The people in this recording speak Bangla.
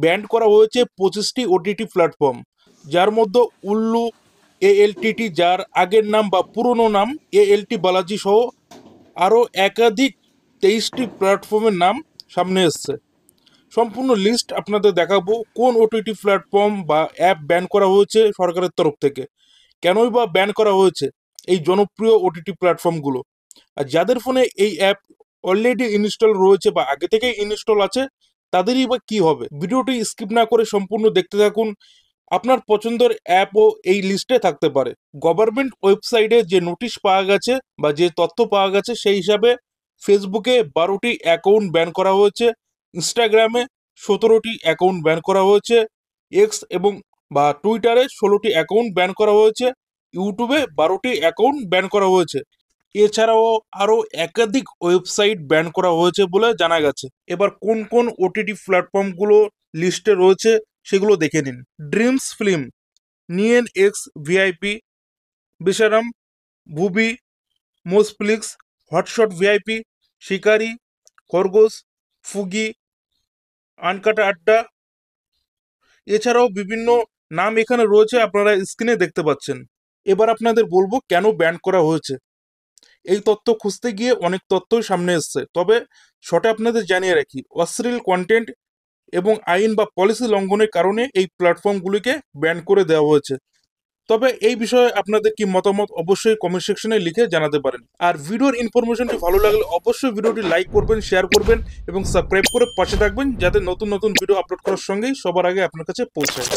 ব্যান্ড করা হয়েছে 25টি ওটিটি প্ল্যাটফর্ম, যার মধ্যে উল্লু, এএলটিটি যার আগের নাম বা পুরনো নাম এএলটি বালাজি সহ আরও একাধিক 23টি প্ল্যাটফর্মের নাম সামনে এসছে। সম্পূর্ণ লিস্ট আপনাদের দেখাবো কোন ওটিটি প্ল্যাটফর্ম বা অ্যাপ ব্যান করা হয়েছে সরকারের তরফ থেকে, কেনই বা ব্যান করা হয়েছে এই জনপ্রিয় ওটিটি প্ল্যাটফর্মগুলো, আর যাদের ফোনে এই অ্যাপ অলরেডি ইনস্টল রয়েছে বা আগে থেকেই ইনস্টল আছে তাদেরই বা কী হবে। ভিডিওটি স্কিপ না করে সম্পূর্ণ দেখতে থাকুন। আপনার পছন্দের অ্যাপও এই লিস্টে থাকতে পারে। গভর্নমেন্ট ওয়েবসাইটে যে নোটিশ পাওয়া গেছে বা যে তথ্য পাওয়া গেছে সেই হিসাবে ফেসবুকে 12টি অ্যাকাউন্ট ব্যান করা হয়েছে, ইনস্টাগ্রামে 17টি অ্যাকাউন্ট ব্যান করা হয়েছে, এক্স এবং বা টুইটারে 16টি অ্যাকাউন্ট ব্যান করা হয়েছে, ইউটিউবে 12টি অ্যাকাউন্ট ব্যান করা হয়েছে। এছাড়াও আরও একাধিক ওয়েবসাইট ব্যান করা হয়েছে বলে জানা গেছে। এবার কোন কোন ওটিটি প্ল্যাটফর্মগুলো লিস্টে রয়েছে সেগুলো দেখে নিন। ড্রিমস ফিল্ম, নিয়েন এক্স ভিআইপি, বেসারাম, ভুবি, মোসপ্লিক্স, হটশট ভিআইপি, শিকারি, খরগোশ, ফুগি, আনকাটা আড্ডা, এছাড়াও বিভিন্ন নাম এখানে রয়েছে, আপনারা স্ক্রিনে দেখতে পাচ্ছেন। এবার আপনাদের বলবো কেন ব্যান করা হয়েছে। এই তথ্য খুঁজতে গিয়ে অনেক তথ্যই সামনে এসছে, তবে শর্টে আপনাদের জানিয়ে রাখি, অশ্লীল কন্টেন্ট এবং আইন বা পলিসি লঙ্ঘনের কারণে এই প্ল্যাটফর্মগুলিকে ব্যান করে দেওয়া হয়েছে। তবে এই বিষয়ে আপনাদের কি মতামত অবশ্যই কমেন্ট সেকশনে লিখে জানাতে পারেন। আর ভিডিওর ইনফরমেশনটি ভালো লাগলে অবশ্যই ভিডিওটি লাইক করবেন, শেয়ার করবেন এবং সাবস্ক্রাইব করে পাশে থাকবেন, যাতে নতুন নতুন ভিডিও আপলোড করার সঙ্গেই সবার আগে আপনার কাছে পৌঁছায়।